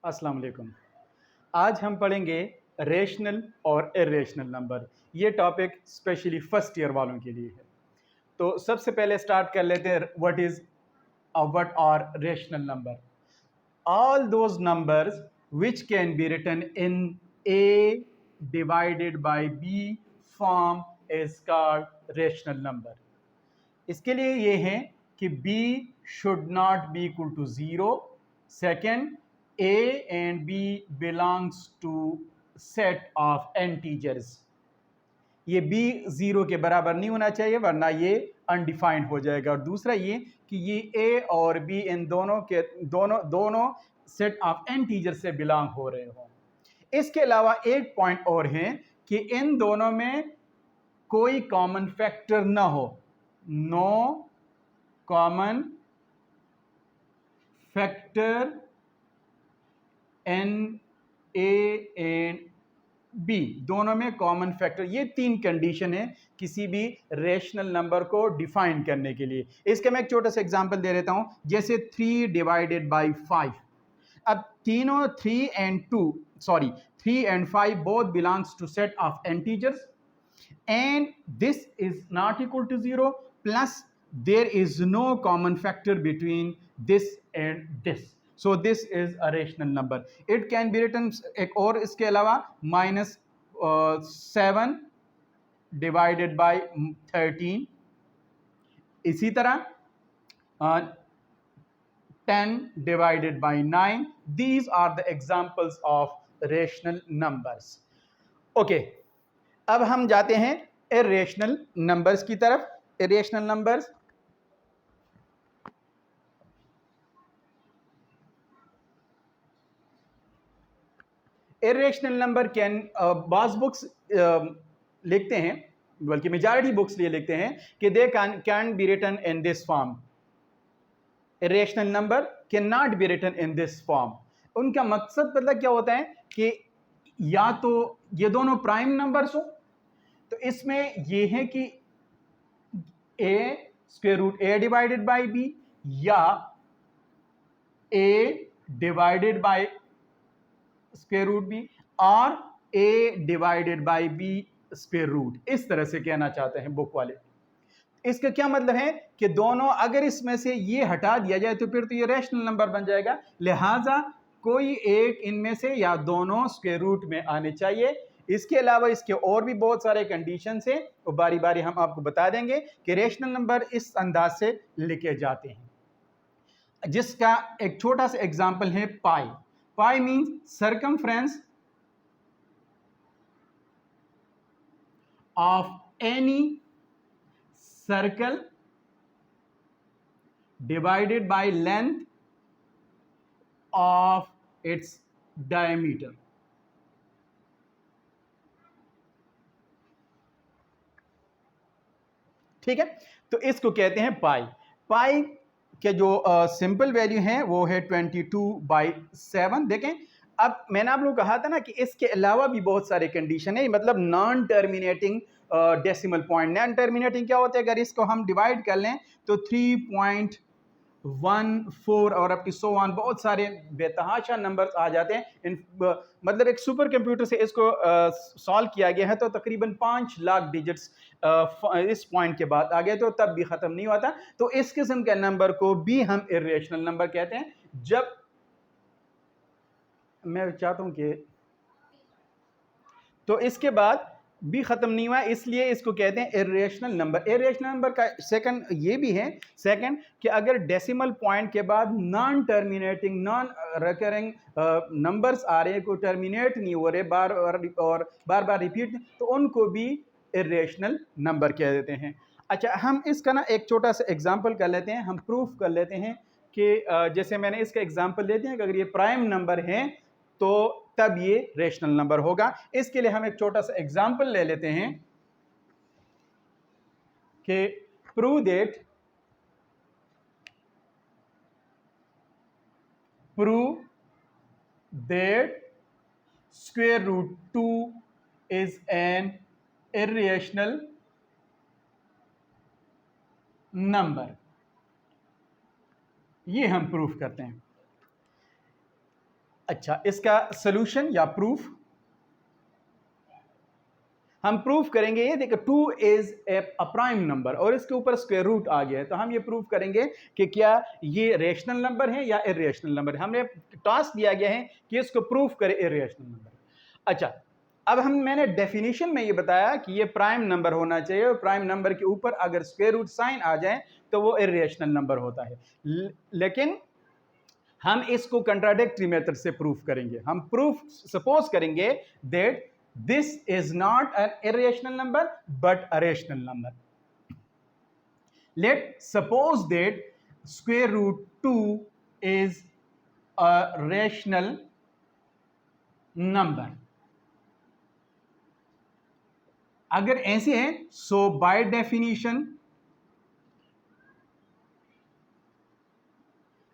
अस्सलाम वालेकुम। आज हम पढ़ेंगे रेशनल और इरेशनल नंबर। ये टॉपिक स्पेशली फर्स्ट ईयर वालों के लिए है। तो सबसे पहले स्टार्ट कर लेते हैं what are rational number. All those numbers which can be written in A divided by B form is called rational number. इसके लिए ये है कि b should not be equal to 0. Second, a and b belongs to set of integers. ये b 0 के बराबर नहीं होना चाहिए वरना ये अनडिफाइंड हो जाएगा। और दूसरा ये कि ये a और b इन दोनों सेट ऑफ इंटीजर से बिलोंग हो रहे हों। इसके अलावा एक पॉइंट और है कि इन दोनों में कोई कॉमन फैक्टर ना हो। No common factor in A and B, दोनों में कॉमन फैक्टर। ये तीन कंडीशन है किसी भी रेशनल नंबर को डिफाइन करने के लिए। इसका मैं एक छोटा सा एग्जांपल दे देता हूं, जैसे 3 डिवाइडेड बाई 5। अब तीनों 3 and 5 both belongs to set of integers and this is not equal to 0, plus there is no common factor between this and this, so this is a rational number. It can be written एक और इसके अलावा -7 divided by 13, इसी तरह 10 divided by 9. These are the examples of rational numbers. Okay, अब हम जाते हैं इरेशनल नंबर्स की तरफ। Irrational numbers irrational number can बाज़ बुक्स लिखते हैं, बल्कि मेजॉरिटी बुक्स ये लिखते हैं कि they can be written in this form. Irrational number can not be written in this form. उनका मकसद मतलब क्या होता है कि या तो ये दोनों प्राइम नंबर्स हो, तो इसमें ये है कि a square root a divided by b या a divided by square root b और a divided by b square root. इस तरह से कहना चाहते हैं बुक वाले। इसका क्या मतलब है कि दोनों अगर इसमें से ये हटा दिया जाए तो फिर तो ये रैशनल नंबर बन जाएगा। लिहाजा कोई एक इनमें से या दोनों स्क्वायर रूट में आने चाहिए। इसके अलावा इसके और भी बहुत सारे कंडीशंस हैं, वो बारी बारी हम आपको बता देंगे कि रैशनल नंबर इस अंदाज से लिखे जाते हैं, जिसका एक छोटा सा एग्जांपल है pi. Pi means circumference of any circle divided by length of its diameter. ठीक है, तो इसको कहते हैं पाई। पाई के जो सिंपल वैल्यू है वो है 22/7। देखें, अब मैंने आप लोग कहा था ना कि इसके अलावा भी बहुत सारे कंडीशन है, मतलब non terminating decimal point. Non terminating क्या होता है, अगर इसको हम डिवाइड कर लें तो 3.14 और अप टू सो ऑन बहुत सारे बेतहाशा नंबर्स आ जाते हैं। मतलब एक सुपर कंप्यूटर से इसको सॉल्व किया गया है तो तकरीबन 5 लाख डिजिट्स इस पॉइंट के बाद आ गए, तो तब भी ख़त्म नहीं होता। तो इस किस्म के नंबर को भी हम इरेशनल नंबर कहते हैं। जब मैं चाहता हूं कि तो इसके बाद भी ख़त्म नहीं हुआ, इसलिए इसको कहते हैं इरेशनल नंबर। इरेशनल नंबर का सेकंड ये भी है, सेकंड कि अगर डेसिमल पॉइंट के बाद non terminating non recurring numbers आ रहे हैं, कोई टर्मिनेट नहीं हो रहे, बार बार रिपीट, तो उनको भी इरेशनल नंबर कह देते हैं। अच्छा, हम इसका ना एक छोटा सा एग्जांपल कर लेते हैं, हम प्रूफ कर लेते हैं कि जैसे मैंने इसका एग्जांपल लेते हैं कि अगर ये प्राइम नंबर है तो तब ये रेशनल नंबर होगा। इसके लिए हम एक छोटा सा एग्जांपल ले लेते हैं कि prove that square root 2 is an irrational number. ये हम प्रूफ करते हैं। अच्छा, इसका सोल्यूशन या प्रूफ हम प्रूफ करेंगे। ये देखो 2 इज ए प्राइम नंबर और इसके ऊपर स्क्वायर रूट आ गया है, तो हम ये प्रूफ करेंगे कि क्या ये रेशनल नंबर है या इरेशनल नंबर है। हमने टास्क दिया गया है कि इसको प्रूफ करे इरेशनल नंबर। अच्छा, अब मैंने डेफिनेशन में ये बताया कि ये प्राइम नंबर होना चाहिए और प्राइम नंबर के ऊपर अगर स्क्वायर रूट साइन आ जाए तो वो इरेशनल नंबर होता है। लेकिन हम इसको कंट्राडिक्टरी मेथड से प्रूफ करेंगे। हम प्रूफ सपोज करेंगे that this is not an irrational number but a rational number. Let suppose that square root 2 is a rational number. अगर ऐसे है so by definition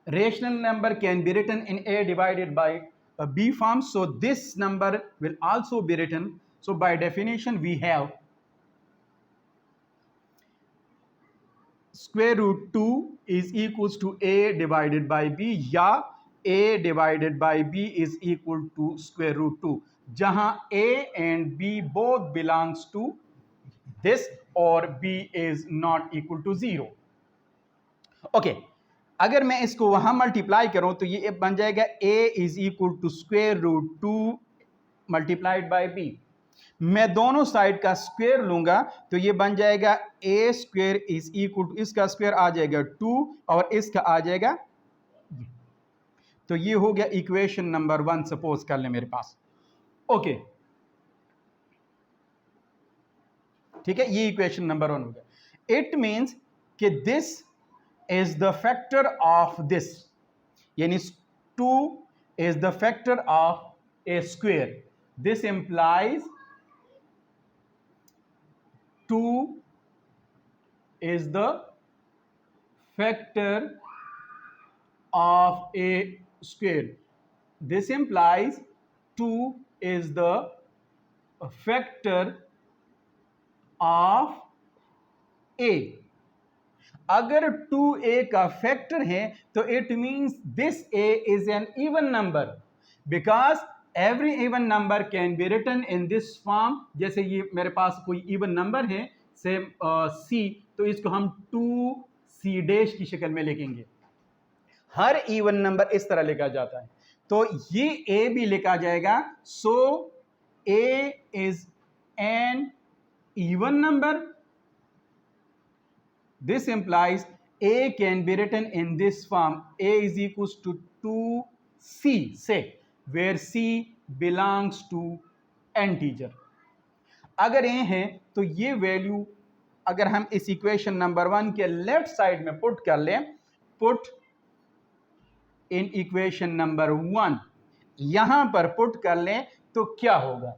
rational number can be written in a divided by b form, so this number will also be written. So by definition we have square root 2 is equals to a divided by b, या a divided by b is equal to square root 2, जहां a and b both belongs to this और b is not equal to 0. Okay, अगर मैं इसको वहां multiply करूं तो ये बन जाएगा a is equal to square root 2 multiplied by b। मैं दोनों साइड का स्क्वायर लूंगा तो ये बन जाएगा a square is equal to, इसका स्क्वायर आ जाएगा 2 और इसका आ जाएगा, तो ये हो गया इक्वेशन नंबर 1 सपोज कर ले मेरे पास। ओके, ठीक है, ये इक्वेशन नंबर 1 हो गया। इट मींस कि this is the factor of this, yani 2 is the factor of a square. This implies 2 is the factor of a square. This implies 2 is the factor of a. अगर 2a का factor है तो it means this a is an even number, because every even number can be written in this form. जैसे ये मेरे पास कोई even number है से c, तो इसको हम 2c डैश की शक्ल में लिखेंगे। हर इवन नंबर इस तरह लिखा जाता है, तो ये a भी लिखा जाएगा। सो a is an even number. This implies a can be written in this form: a is equals to 2c, say where c belongs to integer. अगर a है तो ये वैल्यू अगर हम इस इक्वेशन नंबर 1 के लेफ्ट साइड में put कर लें, पुट इन इक्वेशन नंबर 1 यहां पर पुट कर लें तो क्या होगा?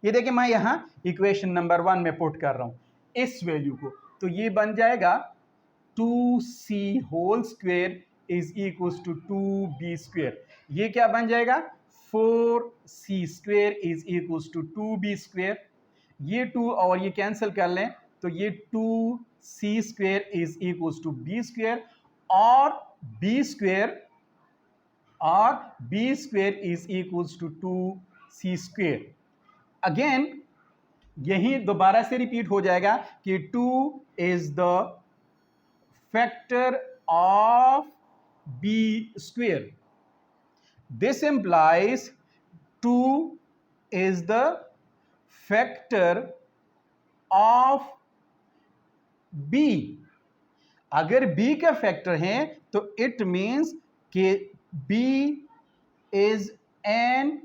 ये देखिए मैं यहां इक्वेशन नंबर 1 में पुट कर रहा हूं इस वैल्यू को, तो ये बन जाएगा 2c whole square is equals to 2b square. ये क्या बन जाएगा? 4c square is equals to 2b square. ये 2 और ये कैंसिल कर लें तो ये 2c square is equals to b square, और b square is equals to 2c square. Again यही दोबारा से रिपीट हो जाएगा कि 2 is the factor of b square. This implies 2 is the factor of b। अगर b का फैक्टर है तो इट मींस कि b is an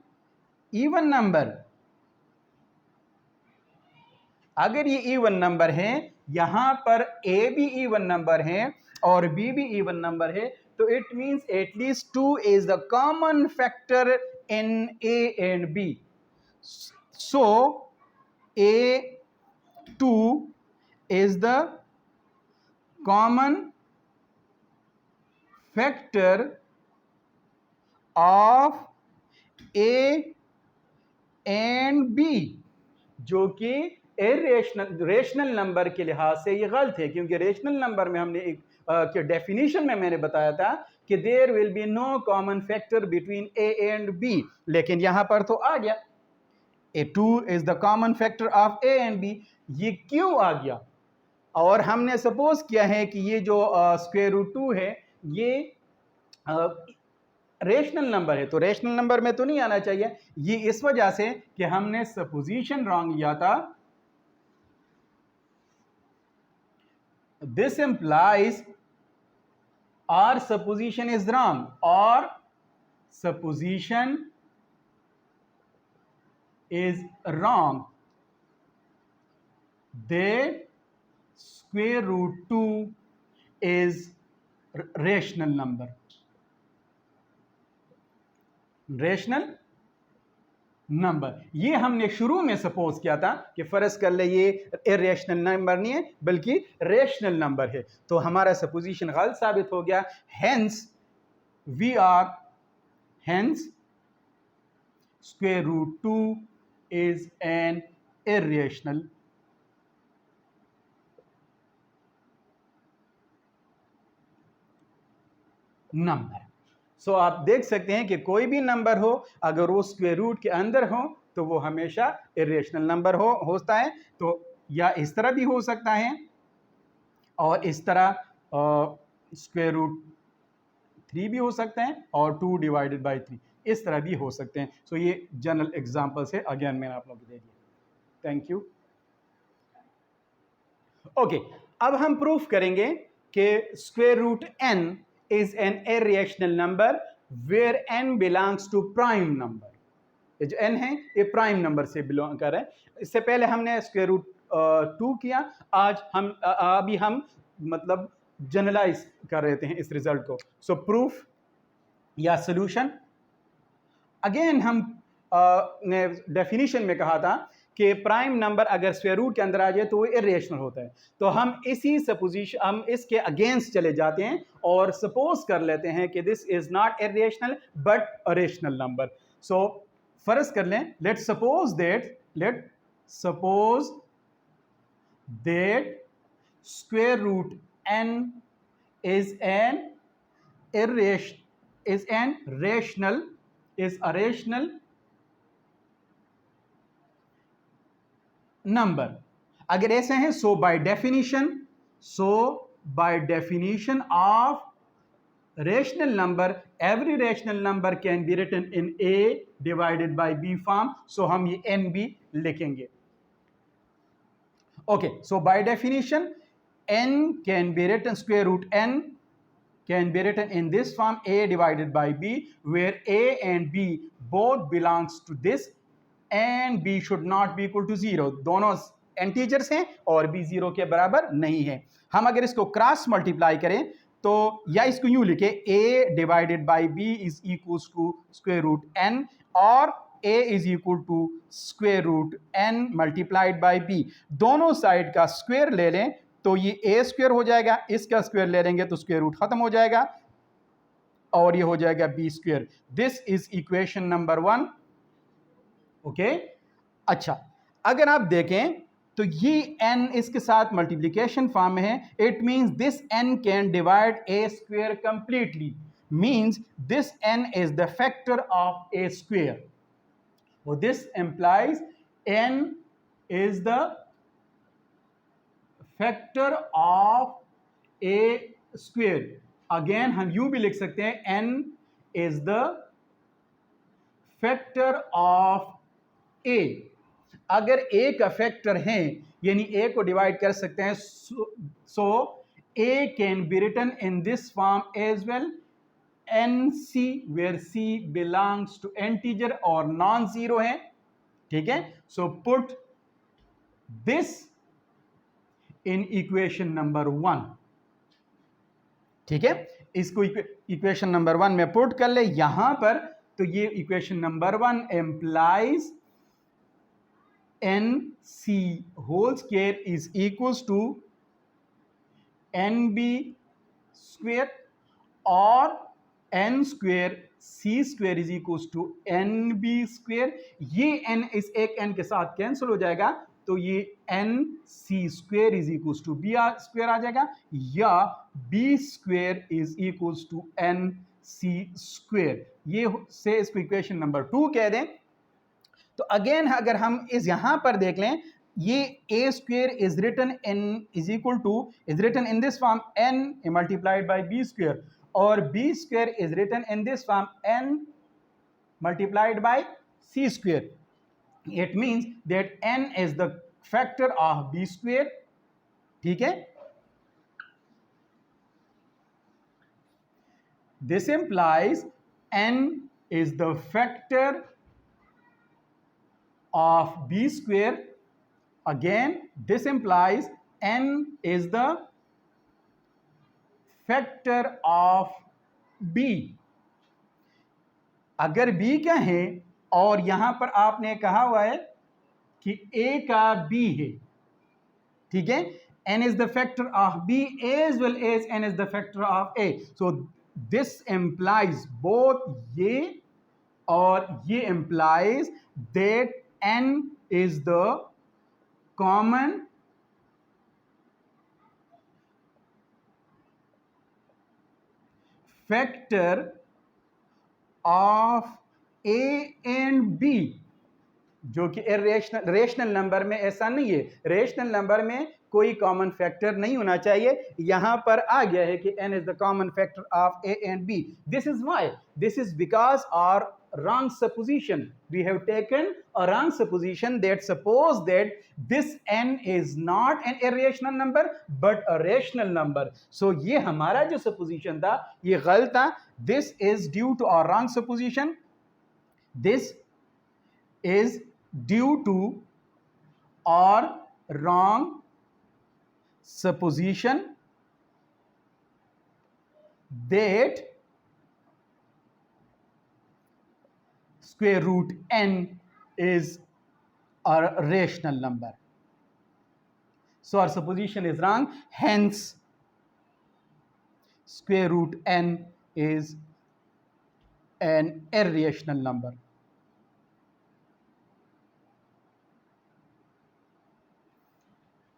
even number. अगर ये इवन नंबर है, यहां पर a भी इवन नंबर है और b भी इवन नंबर है, तो it means at least 2 is the common factor in a and b। So a2 is the common factor of a and b। जो कि रेशनल नंबर के लिहाज से ये गलत है, क्योंकि रेशनल नंबर में हमने एक के डेफिनेशन में मैंने बताया था कि there will be no common factor between a and b, लेकिन यहां पर तो आ गया a 2 is the common factor of a and b. ये क्यों आ गया? और हमने सपोज किया है कि ये जो स्क्वायर रूट 2 है ये रेशनल नंबर है, तो रेशनल नंबर में तो नहीं आना चाहिए। ये इस वजह से कि हमने सपोजिशन रॉन्ग लिया था। This implies our supposition is wrong, or supposition is wrong. That square root 2 is rational number. Rational number, ये हमने शुरू में सपोज किया था कि फर्ज कर ले ये इरेशनल नंबर नहीं है बल्कि रेशनल नंबर है, तो हमारा सपोजिशन गलत साबित हो गया। Hence square root 2 is an irrational number. So आप देख सकते हैं कि कोई भी नंबर हो अगर वो स्क्वायर रूट के अंदर हो तो वो हमेशा इरेशनल नंबर होता है। तो या इस तरह भी हो सकता है और इस तरह स्क्वायर रूट 3 भी हो सकते हैं और 2 डिवाइडेड बाई 3 इस तरह भी हो सकते हैं। सो ये जनरल एग्जांपल्स है, अगेन मैंने आप लोगों को दे दिया। Thank you. ओके, अब हम प्रूफ करेंगे कि square root n is an irrational number where n belongs to prime number। ये जो n है ये प्राइम नंबर से बिलोंग कर रहा है। इससे पहले हमने स्क्वायर रूट 2 किया, आज हम अभी हम मतलब जनरलाइज कर रहे हैं इस रिजल्ट को। सो प्रूफ या सोल्यूशन, अगेन हम ने डेफिनेशन में कहा था कि प्राइम नंबर अगर स्क्वायर रूट के अंदर आ जाए तो वो इरेशनल होता है। तो हम इसी सपोजिशन हम इसके अगेंस्ट चले जाते हैं और सपोज कर लेते हैं कि this is not irrational but a rational number. So फर्ज कर लें, let suppose that square root n is a rational number. अगर ऐसे हैं so by definition of rational number every rational number can be written in a divided by b form. So हम ये n भी लिखेंगे। Okay, so by definition n can be written, square root n can be written in this form a divided by b, where a and b both belongs to this and b should not be equal to 0। दोनों integers हैं और b 0 के बराबर नहीं है। हम अगर इसको क्रॉस मल्टीप्लाई करें तो या इसको यूं लिखे a divided by b is equals to square root n और a is equal to square root n multiplied by b। दोनों साइड का स्क्वायर ले लें तो ये a स्क्वायर हो जाएगा, इसका स्क्वायर ले लेंगे तो स्क्वायर रूट खत्म हो जाएगा और ये हो जाएगा b square. This is equation number 1। Okay, अच्छा अगर आप देखें तो ये n इसके साथ मल्टीप्लिकेशन फॉर्म में है, it means this n can divide a square completely, means this n is the factor of a square. वो this implies n is the factor of a square. Again हम यूं भी लिख सकते हैं n is the factor of a। अगर a का factor है यानी a को डिवाइड कर सकते हैं, so a can be written in this form as well, nc where c belongs to integer और नॉन जीरो है। ठीक है, so put this in equation number 1। ठीक है, इसको इक्वेशन नंबर 1 में पुट कर ले यहां पर, तो ये equation number 1 implies nc whole square is equals to nb square और n square c square is equal to n b square. ये एन इस एक एन के साथ कैंसिल हो जाएगा, तो ये n c square is equal to b square आ जाएगा, या b square is equal to n c square. ये से इसको इक्वेशन नंबर 2 कह दें। तो अगेन अगर हम इस यहां पर देख लें, ये a square is written in is equal to is written in this form n multiplied by b square, और b square is written in this form n multiplied by c square. It means that n is the factor of b square. ठीक है, this implies n is the factor of b square. Again, this implies n is the factor of b. अगर b क्या है, और यहां पर आपने कहा हुआ है कि a का b है, ठीक है, n is the factor of b as well as n is the factor of a. So this implies both ये और ये implies that n is the common factor of a and b, जो कि rational number में ऐसा नहीं है। Rational number में कोई कॉमन फैक्टर नहीं होना चाहिए, यहां पर आ गया है कि n is the common factor of a and b। This is why, this is because our wrong supposition. We have taken a wrong supposition that suppose that this n is not an irrational number but a rational number. So ये हमारा जो supposition था ये गलत था। This is due to our wrong supposition. This is due to our wrong supposition that square root n is a rational number. So our supposition is wrong, hence square root n is an irrational number.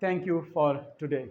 Thank you for today.